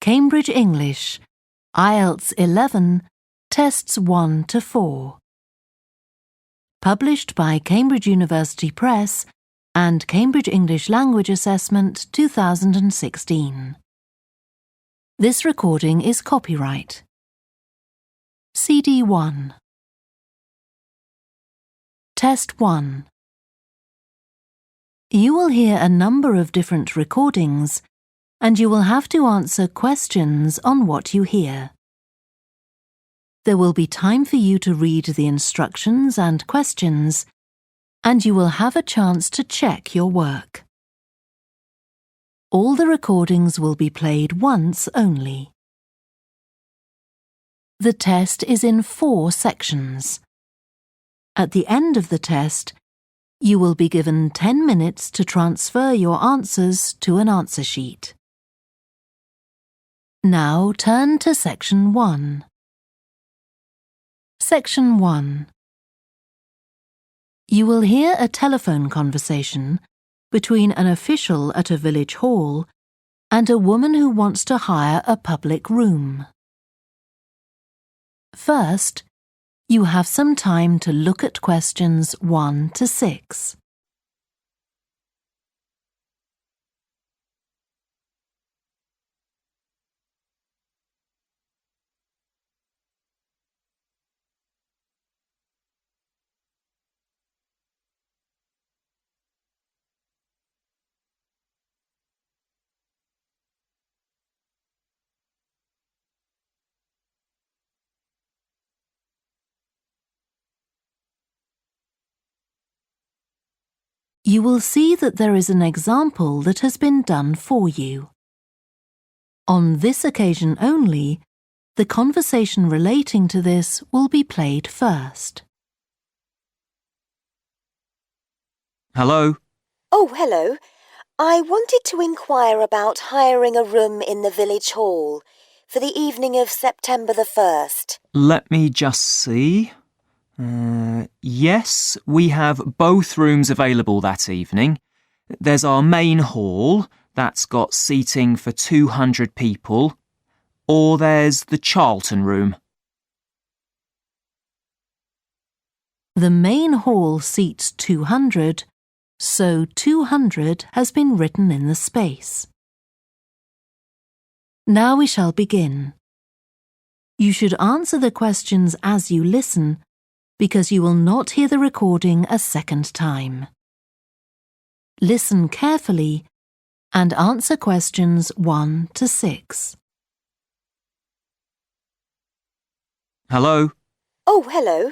Cambridge English, IELTS 11, Tests 1 to 4. Published by Cambridge University Press and Cambridge English Language Assessment 2016. This recording is copyright. CD 1. Test 1. You will hear a number of different recordings, and you will have to answer questions on what you hear. There will be time for you to read the instructions and questions, and you will have a chance to check your work. All the recordings will be played once only. The test is in 4 sections. At the end of the test, you will be given 10 minutes to transfer your answers to an answer sheet. Now turn to Section 1. Section 1. You will hear a telephone conversation between an official at a village hall and a woman who wants to hire a public room. First, you have some time to look at questions 1 to 6. You will see that there is an example that has been done for you. On this occasion only, the conversation relating to this will be played first. Hello? Oh, hello. I wanted to inquire about hiring a room in the village hall for the evening of September the 1st. Let me just see. Yes, we have both rooms available that evening. There's our main hall, that's got seating for 200 people, or there's the Charlton room. The main hall seats 200, so 200 has been written in the space. Now we shall begin. You should answer the questions as you listen, because you will not hear the recording a second time. Listen carefully and answer questions 1 to 6. Hello? Oh, hello.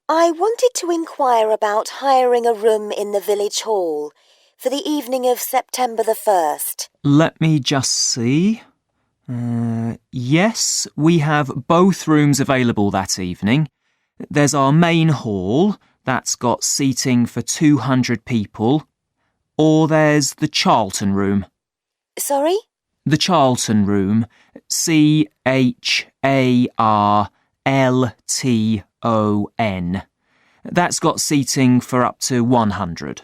I wanted to inquire about hiring a room in the village hall for the evening of September the 1st. Let me just see. Yes, we have both rooms available that evening. There's our main hall, that's got seating for 200 people, or there's the Charlton room. Sorry? The Charlton room, Charlton. That's got seating for up to 100.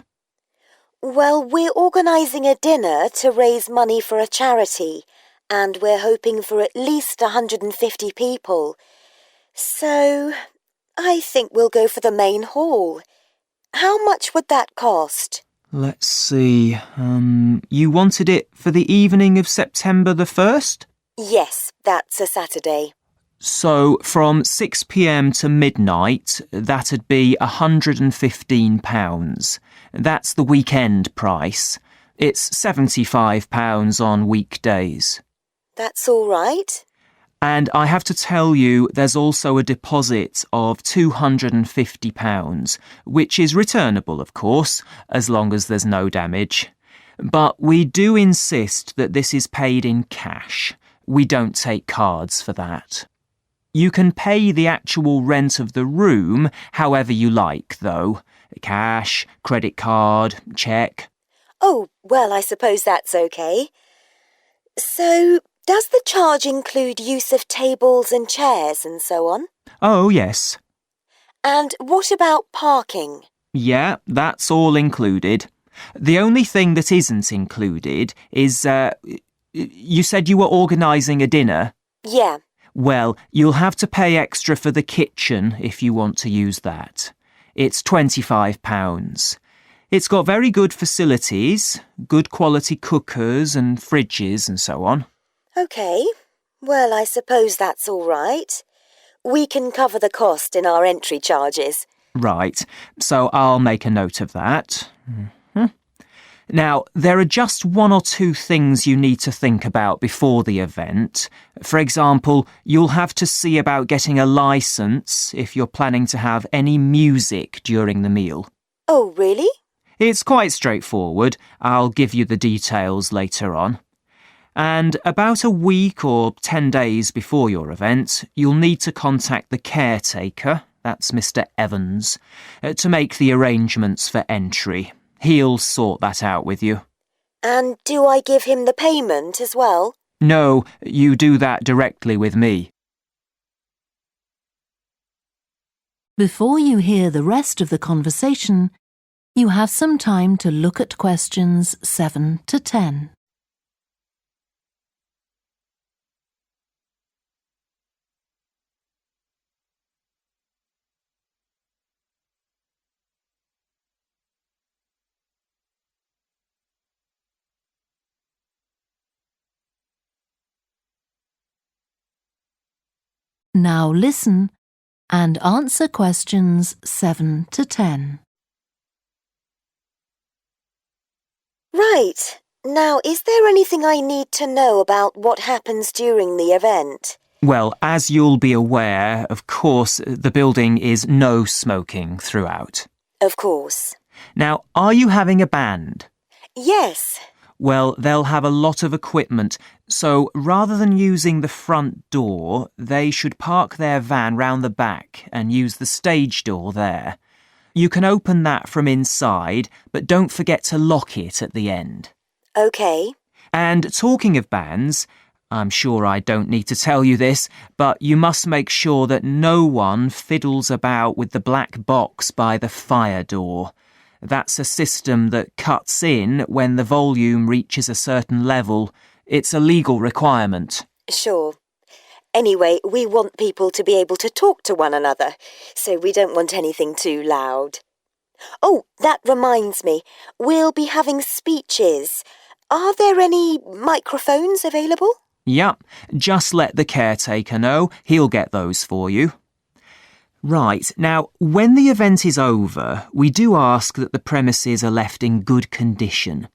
Well, we're organising a dinner to raise money for a charity, and we're hoping for at least 150 people. So I think we'll go for the main hall. How much would that cost? Let's see. You wanted it for the evening of September the 1st? Yes, that's a Saturday. So from 6 p.m. to midnight, that'd be £115. That's the weekend price. It's £75 on weekdays. That's all right. And I have to tell you, there's also a deposit of £250, which is returnable, of course, as long as there's no damage. But we do insist that this is paid in cash. We don't take cards for that. You can pay the actual rent of the room however you like, though. Cash, credit card, cheque. Oh, well, I suppose that's okay. So, does the charge include use of tables and chairs and so on? Oh, yes. And what about parking? Yeah, that's all included. The only thing that isn't included is You said you were organising a dinner? Yeah. Well, you'll have to pay extra for the kitchen if you want to use that. It's £25. It's got very good facilities, good quality cookers and fridges and so on. OK. Well, I suppose that's all right. We can cover the cost in our entry charges. Right, so I'll make a note of that. Now, there are just one or two things you need to think about before the event. For example, you'll have to see about getting a licence if you're planning to have any music during the meal. Oh, really? It's quite straightforward. I'll give you the details later on. And about a week or 10 days before your event, you'll need to contact the caretaker, that's Mr. Evans, to make the arrangements for entry. He'll sort that out with you. And do I give him the payment as well? No, you do that directly with me. Before you hear the rest of the conversation, you have some time to look at questions 7 to 10. Now listen and answer questions 7 to 10. Right. Now, is there anything I need to know about what happens during the event? Well, as you'll be aware, of course, the building is no smoking throughout. Of course. Now, are you having a band? Yes. Well, they'll have a lot of equipment, so rather than using the front door, they should park their van round the back and use the stage door there. You can open that from inside, but don't forget to lock it at the end. OK. And talking of bands, I'm sure I don't need to tell you this, but you must make sure that no one fiddles about with the black box by the fire door. That's a system that cuts in when the volume reaches a certain level. It's a legal requirement. Sure. Anyway, we want people to be able to talk to one another, so we don't want anything too loud. Oh, that reminds me. We'll be having speeches. Are there any microphones available? Yep, just let the caretaker know. He'll get those for you. Right, now, when the event is over, we do ask that the premises are left in good condition.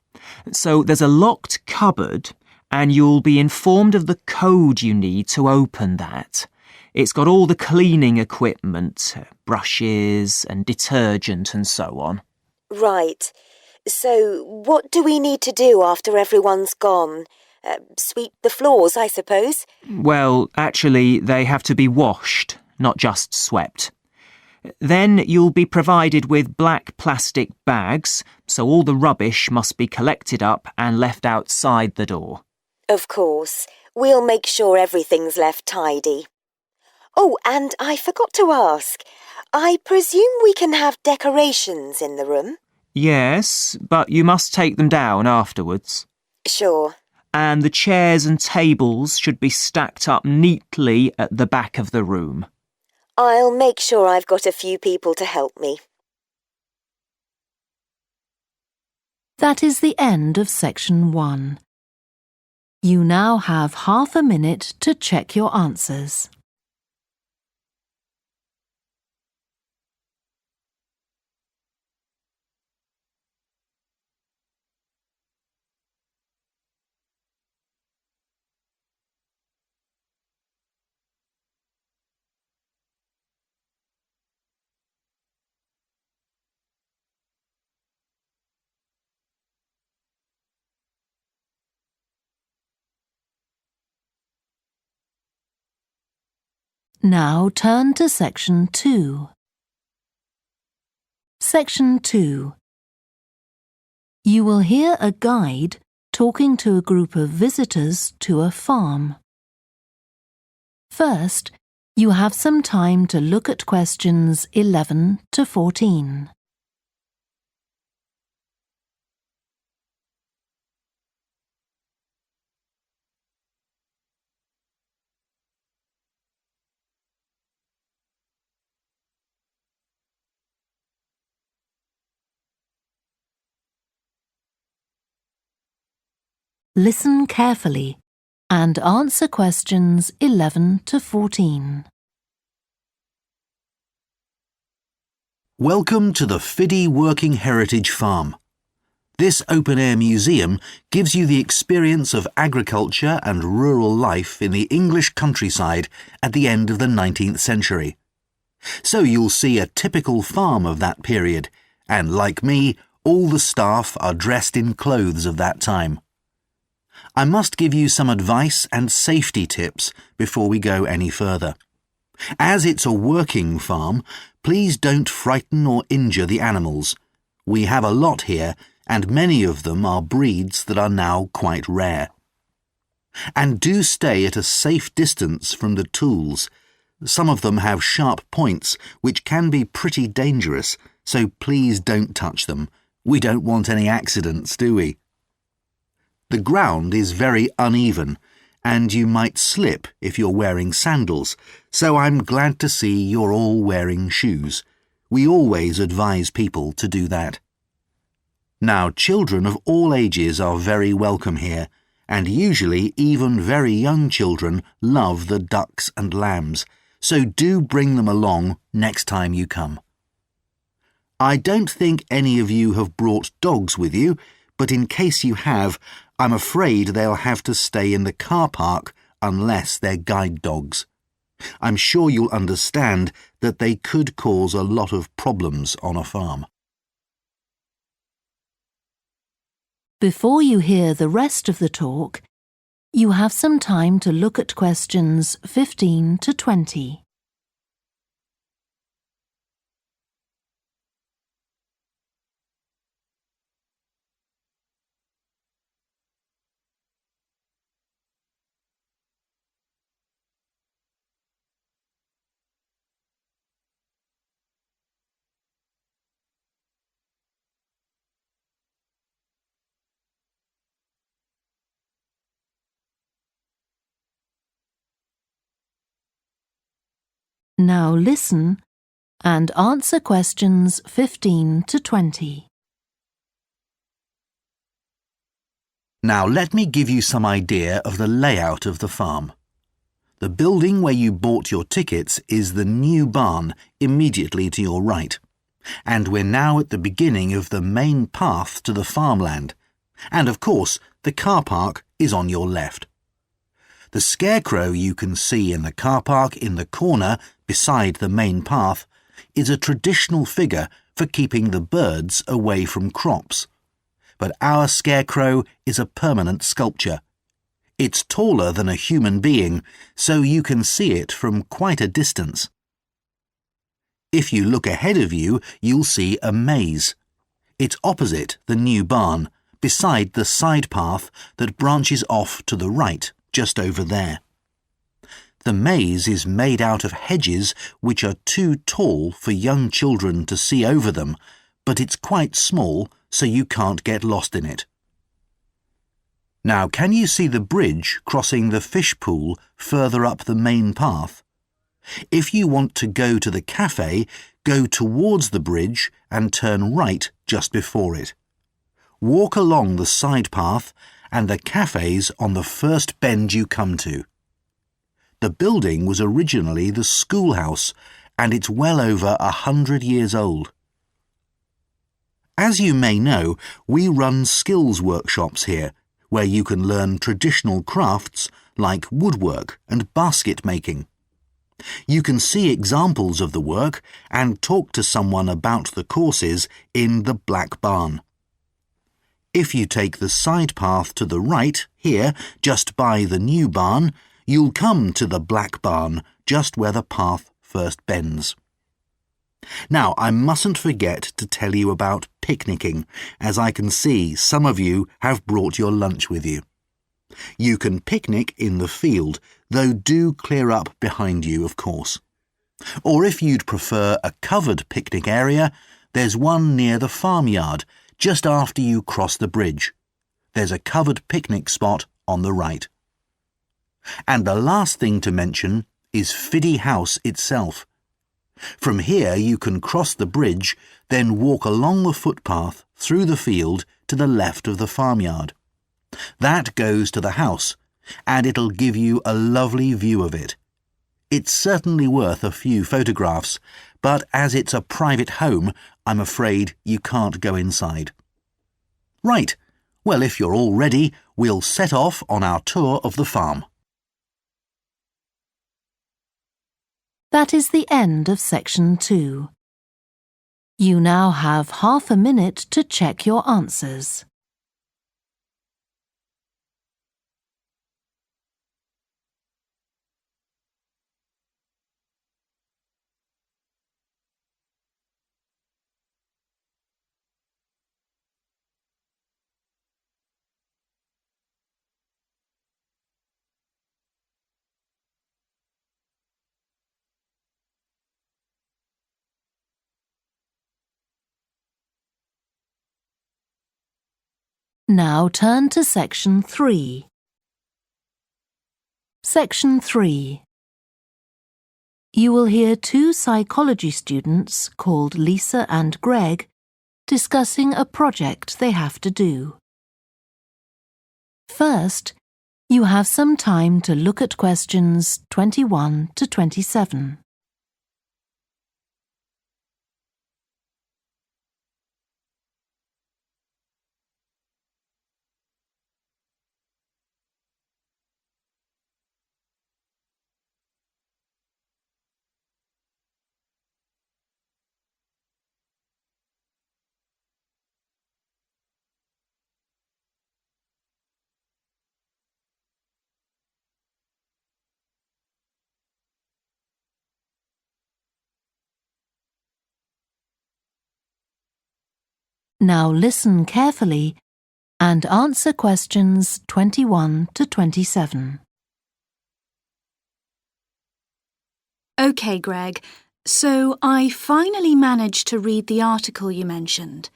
So there's a locked cupboard, and you'll be informed of the code you need to open that. It's got all the cleaning equipment, brushes and detergent and so on. Right. So what do we need to do after everyone's gone? Sweep the floors, I suppose? Well, actually, they have to be washed, not just swept. Then you'll be provided with black plastic bags, so all the rubbish must be collected up and left outside the door. Of course. We'll make sure everything's left tidy. Oh, and I forgot to ask. I presume we can have decorations in the room? Yes, but you must take them down afterwards. Sure. And the chairs and tables should be stacked up neatly at the back of the room. I'll make sure I've got a few people to help me. That is the end of section 1. You now have half a minute to check your answers. Now turn to section 2. Section 2. You will hear a guide talking to a group of visitors to a farm. First, you have some time to look at questions 11 to 14. Listen carefully and answer questions 11 to 14. Welcome to the Fiddy Working Heritage Farm. This open-air museum gives you the experience of agriculture and rural life in the English countryside at the end of the 19th century. So you'll see a typical farm of that period, and like me, all the staff are dressed in clothes of that time. I must give you some advice and safety tips before we go any further. As it's a working farm, please don't frighten or injure the animals. We have a lot here, and many of them are breeds that are now quite rare. And do stay at a safe distance from the tools. Some of them have sharp points, which can be pretty dangerous, so please don't touch them. We don't want any accidents, do we? The ground is very uneven, and you might slip if you're wearing sandals, so I'm glad to see you're all wearing shoes. We always advise people to do that. Now, children of all ages are very welcome here, and usually even very young children love the ducks and lambs, so do bring them along next time you come. I don't think any of you have brought dogs with you, but in case you have, I'm afraid they'll have to stay in the car park unless they're guide dogs. I'm sure you'll understand that they could cause a lot of problems on a farm. Before you hear the rest of the talk, you have some time to look at questions 15 to 20. Now listen and answer questions 15 to 20. Now let me give you some idea of the layout of the farm. The building where you bought your tickets is the new barn immediately to your right, and we're now at the beginning of the main path to the farmland, and of course the car park is on your left. The scarecrow you can see in the car park in the corner beside the main path is a traditional figure for keeping the birds away from crops. But our scarecrow is a permanent sculpture. It's taller than a human being, so you can see it from quite a distance. If you look ahead of you, you'll see a maze. It's opposite the new barn, beside the side path that branches off to the right, just over there. The maze is made out of hedges which are too tall for young children to see over them, but it's quite small, so you can't get lost in it. Now, can you see the bridge crossing the fish pool further up the main path? If you want to go to the cafe, go towards the bridge and turn right just before it. Walk along the side path and the cafe's on the first bend you come to. The building was originally the schoolhouse, and it's well over 100 years old. As you may know, we run skills workshops here, where you can learn traditional crafts like woodwork and basket making. You can see examples of the work and talk to someone about the courses in the Black Barn. If you take the side path to the right, here, just by the new barn, you'll come to the Black Barn, just where the path first bends. Now, I mustn't forget to tell you about picnicking, as I can see some of you have brought your lunch with you. You can picnic in the field, though do clear up behind you, of course. Or if you'd prefer a covered picnic area, there's one near the farmyard, just after you cross the bridge. There's a covered picnic spot on the right. And the last thing to mention is Fiddy House itself. From here you can cross the bridge, then walk along the footpath through the field to the left of the farmyard. That goes to the house, and it'll give you a lovely view of it. It's certainly worth a few photographs, but as it's a private home, I'm afraid you can't go inside. Right, well, if you're all ready, we'll set off on our tour of the farm. That is the end of section 2. You now have half a minute to check your answers. Now turn to section 3. Section 3. You will hear 2 psychology students called Lisa and Greg discussing a project they have to do. First, you have some time to look at questions 21 to 27. Now listen carefully and answer questions 21 to 27. OK, Greg, so I finally managed to read the article you mentioned,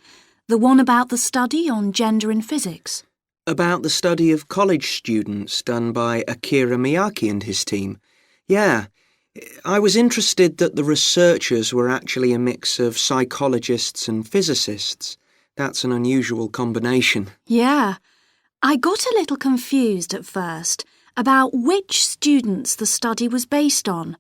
the one about the study on gender in physics. About the study of college students done by Akira Miyake and his team. Yeah, I was interested that the researchers were actually a mix of psychologists and physicists. That's an unusual combination. Yeah, I got a little confused at first about which students the study was based on.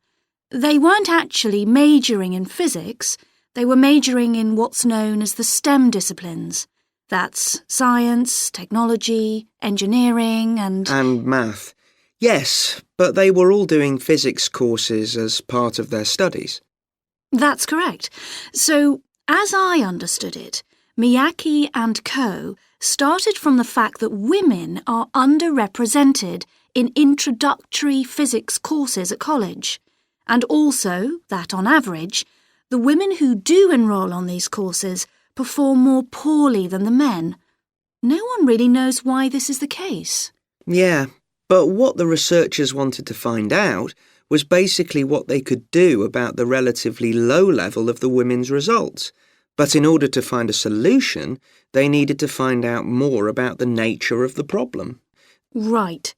They weren't actually majoring in physics, they were majoring in what's known as the STEM disciplines. That's science, technology, engineering and math. Yes, but they were all doing physics courses as part of their studies. That's correct. So, as I understood it, Miyake and co. started from the fact that women are underrepresented in introductory physics courses at college, and also that, on average, the women who do enrol on these courses perform more poorly than the men. No one really knows why this is the case. Yeah, but what the researchers wanted to find out was basically what they could do about the relatively low level of the women's results. But in order to find a solution, they needed to find out more about the nature of the problem. Right.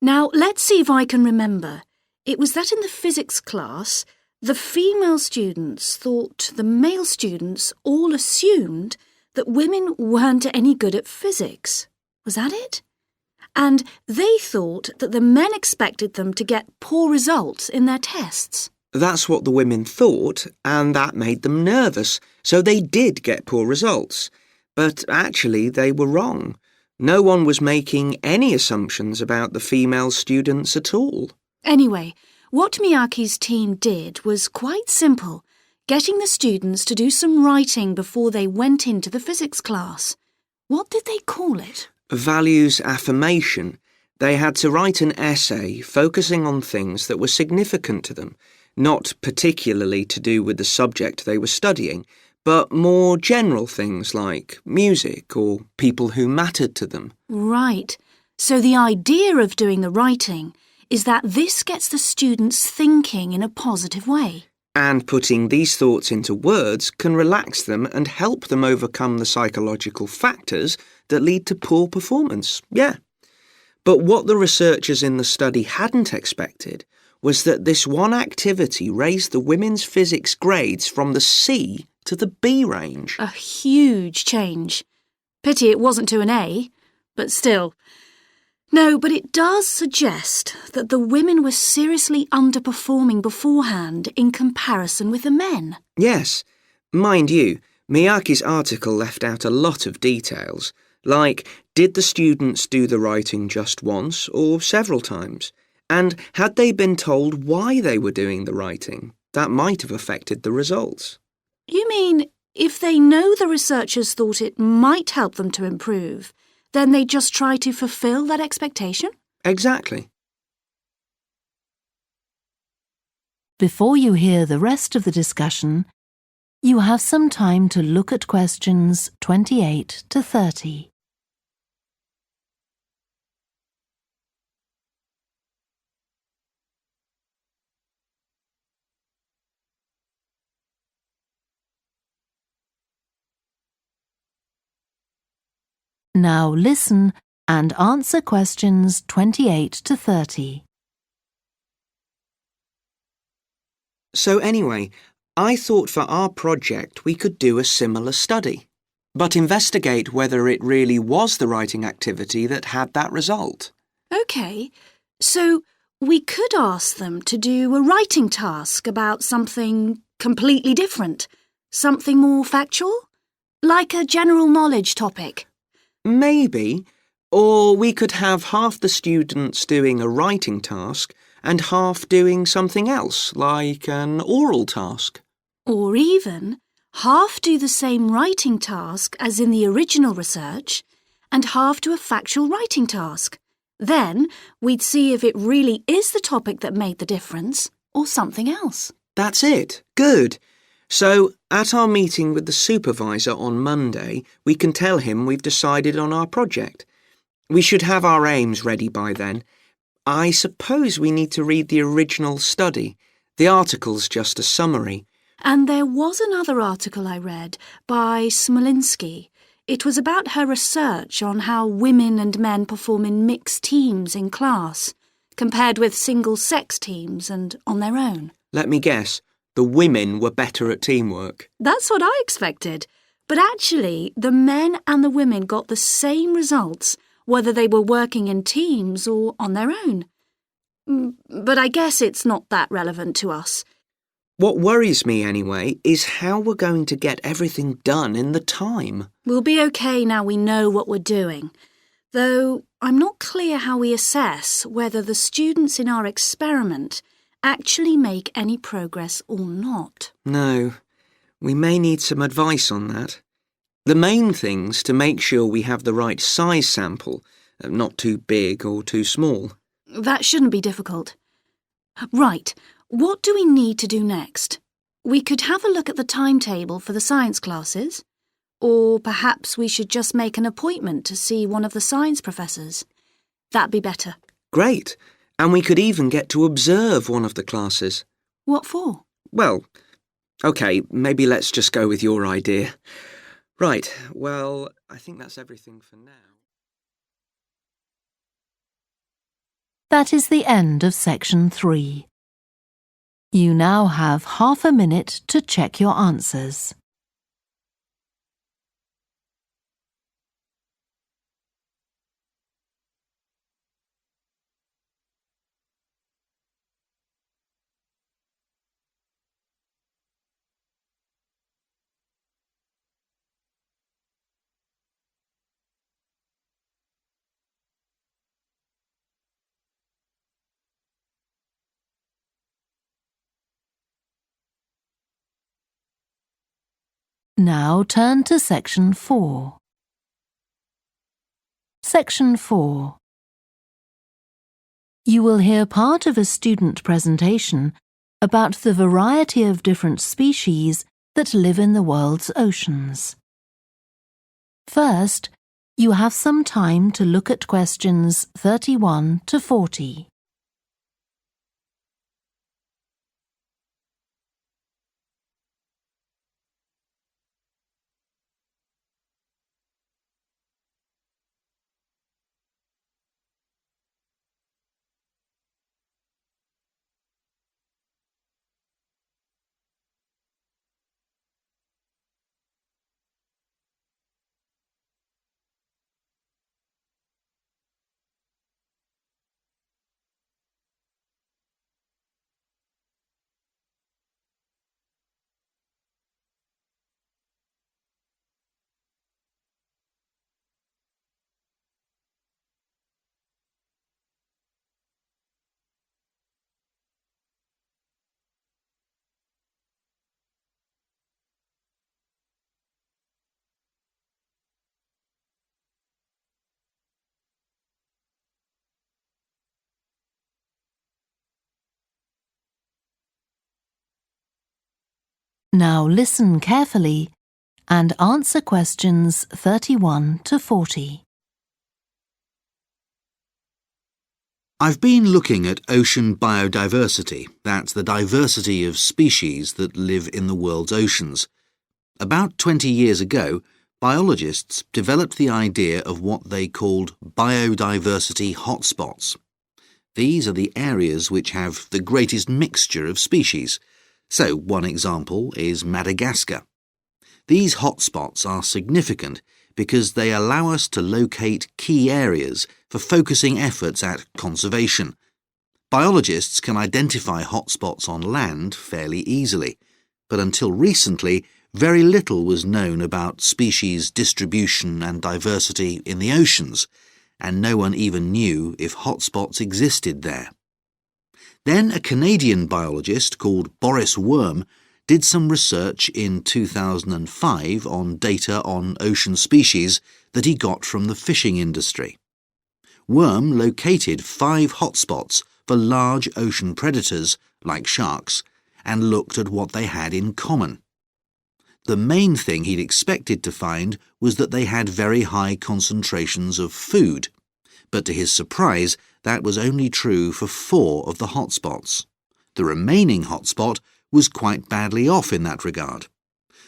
Now, let's see if I can remember. It was that in the physics class, the female students thought the male students all assumed that women weren't any good at physics. Was that it? And they thought that the men expected them to get poor results in their tests. That's what the women thought, and that made them nervous, so they did get poor results. But actually, they were wrong. No one was making any assumptions about the female students at all. Anyway, what Miyake's team did was quite simple, getting the students to do some writing before they went into the physics class. What did they call it? Values affirmation. They had to write an essay focusing on things that were significant to them, not particularly to do with the subject they were studying, but more general things like music or people who mattered to them. Right. So the idea of doing the writing is that this gets the students thinking in a positive way. And putting these thoughts into words can relax them and help them overcome the psychological factors that lead to poor performance. Yeah. But what the researchers in the study hadn't expected was that this one activity raised the women's physics grades from the C to the B range. A huge change. Pity it wasn't to an A. but still. No, but it does suggest that the women were seriously underperforming beforehand in comparison with the men. Yes. Mind you, Miyake's article left out a lot of details, like did the students do the writing just once or several times? And had they been told why they were doing the writing? That might have affected the results. You mean if they know the researchers thought it might help them to improve, then they just try to fulfill that expectation? Exactly. Before you hear the rest of the discussion, you have some time to look at questions 28 to 30. Now listen and answer questions 28 to 30. So anyway, I thought for our project we could do a similar study, but investigate whether it really was the writing activity that had that result. OK, so we could ask them to do a writing task about something completely different, something more factual, like a general knowledge topic. Maybe. Or we could have half the students doing a writing task and half doing something else, like an oral task. Or even half do the same writing task as in the original research and half do a factual writing task. Then we'd see if it really is the topic that made the difference or something else. That's it. Good. So, at our meeting with the supervisor on Monday, we can tell him we've decided on our project. We should have our aims ready by then. I suppose we need to read the original study. The article's just a summary. And there was another article I read by Smolinski. It was about her research on how women and men perform in mixed teams in class, compared with single-sex teams and on their own. Let me guess. The women were better at teamwork. That's what I expected. But actually, the men and the women got the same results, whether they were working in teams or on their own. But I guess it's not that relevant to us. What worries me, anyway, is how we're going to get everything done in the time. We'll be okay now we know what we're doing. Though I'm not clear how we assess whether the students in our experiment actually make any progress or not. No, we may need some advice on that. The main thing's to make sure we have the right size sample, not too big or too small. That shouldn't be difficult. Right, what do we need to do next? We could have a look at the timetable for the science classes, or perhaps we should just make an appointment to see one of the science professors. That'd be better. Great. And we could even get to observe one of the classes. What for? Well, OK, maybe let's just go with your idea. Right, well, I think that's everything for now. That is the end of section 3. You now have half a minute to check your answers. Now turn to section 4. Section 4. You will hear part of a student presentation about the variety of different species that live in the world's oceans. First, you have some time to look at questions 31 to 40. Now listen carefully and answer questions 31 to 40. I've been looking at ocean biodiversity. That's the diversity of species that live in the world's oceans. About 20 years ago, biologists developed the idea of what they called biodiversity hotspots. These are the areas which have the greatest mixture of species. So, one example is Madagascar. These hotspots are significant because they allow us to locate key areas for focusing efforts at conservation. Biologists can identify hotspots on land fairly easily, but until recently, very little was known about species distribution and diversity in the oceans, and no one even knew if hotspots existed there. Then a Canadian biologist called Boris Worm did some research in 2005 on data on ocean species that he got from the fishing industry. Worm located 5 hotspots for large ocean predators, like sharks, and looked at what they had in common. The main thing he'd expected to find was that they had very high concentrations of food, but to his surprise, that was only true for 4 of the hotspots. The remaining hotspot was quite badly off in that regard.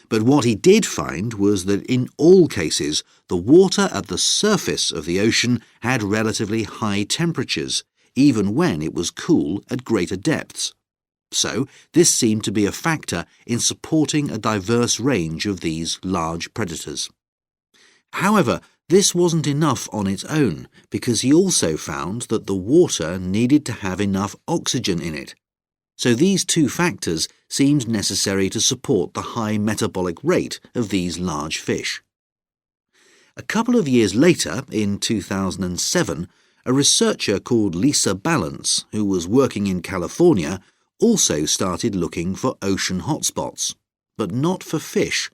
But what he did find was that in all cases, the water at the surface of the ocean had relatively high temperatures, even when it was cool at greater depths. So, this seemed to be a factor in supporting a diverse range of these large predators. However, this wasn't enough on its own, because he also found that the water needed to have enough oxygen in it. So these 2 factors seemed necessary to support the high metabolic rate of these large fish. A couple of years later, in 2007, a researcher called Lisa Balance, who was working in California, also started looking for ocean hotspots, but not for fish.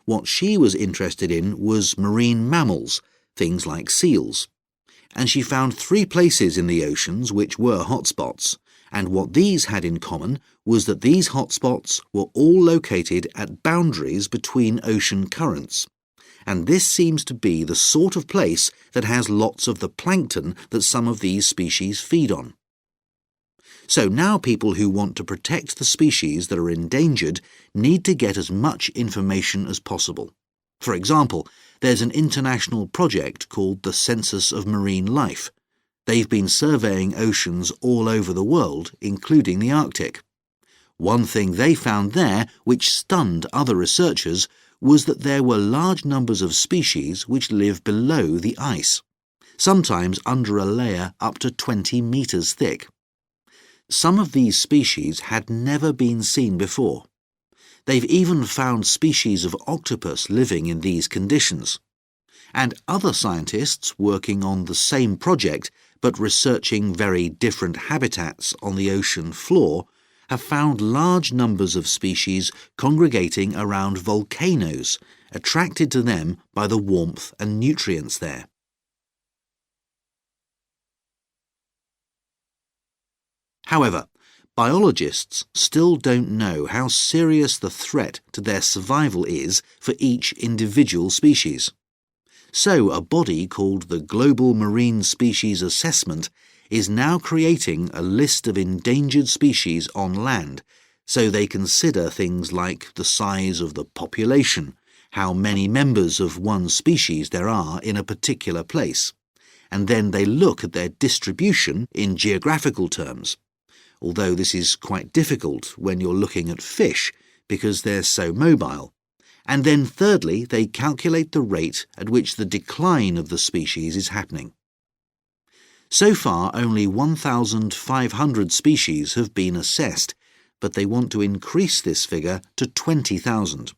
What she was interested in was marine mammals, things like seals. And she found 3 places in the oceans which were hotspots, and what these had in common was that these hotspots were all located at boundaries between ocean currents. And this seems to be the sort of place that has lots of the plankton that some of these species feed on. So now people who want to protect the species that are endangered need to get as much information as possible. For example, there's an international project called the Census of Marine Life. They've been surveying oceans all over the world, including the Arctic. One thing they found there, which stunned other researchers, was that there were large numbers of species which live below the ice, sometimes under a layer up to 20 meters thick. Some of these species had never been seen before. They've even found species of octopus living in these conditions. And other scientists working on the same project but researching very different habitats on the ocean floor have found large numbers of species congregating around volcanoes, attracted to them by the warmth and nutrients there. However, biologists still don't know how serious the threat to their survival is for each individual species. So a body called the Global Marine Species Assessment is now creating a list of endangered species on land, so they consider things like the size of the population, how many members of one species there are in a particular place, and then they look at their distribution in geographical terms, although this is quite difficult when you're looking at fish because they're so mobile. And then thirdly, they calculate the rate at which the decline of the species is happening. So far, only 1,500 species have been assessed, but they want to increase this figure to 20,000.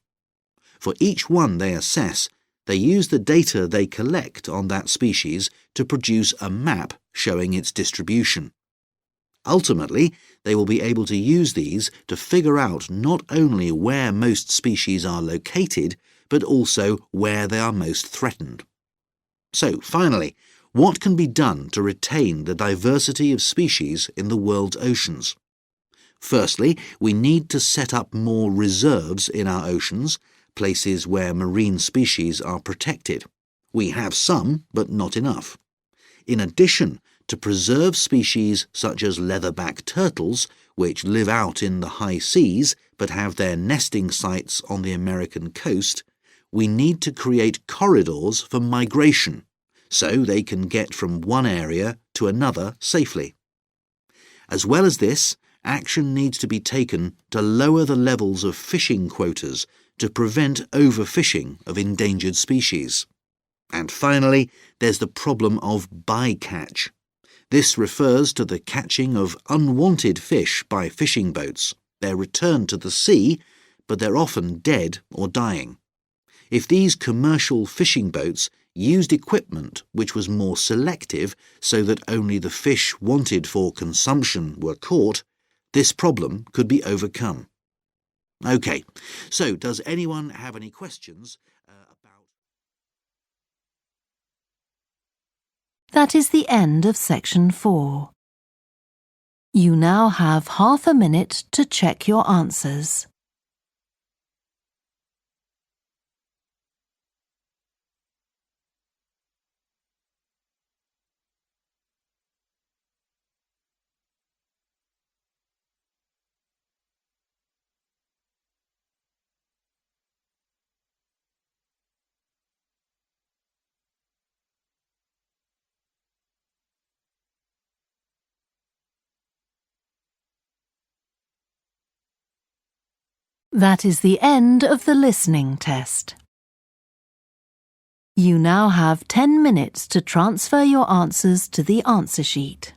For each one they assess, they use the data they collect on that species to produce a map showing its distribution. Ultimately, they will be able to use these to figure out not only where most species are located, but also where they are most threatened. So, finally, what can be done to retain the diversity of species in the world's oceans? Firstly, we need to set up more reserves in our oceans, places where marine species are protected. We have some, but not enough. In addition, to preserve species such as leatherback turtles, which live out in the high seas but have their nesting sites on the American coast, we need to create corridors for migration, so they can get from one area to another safely. As well as this, action needs to be taken to lower the levels of fishing quotas to prevent overfishing of endangered species. And finally, there's the problem of bycatch. This refers to the catching of unwanted fish by fishing boats. They're returned to the sea, but they're often dead or dying. If these commercial fishing boats used equipment which was more selective so that only the fish wanted for consumption were caught, this problem could be overcome. OK, so does anyone have any questions about... That is the end of section 4. You now have half a minute to check your answers. That is the end of the listening test. You now have 10 minutes to transfer your answers to the answer sheet.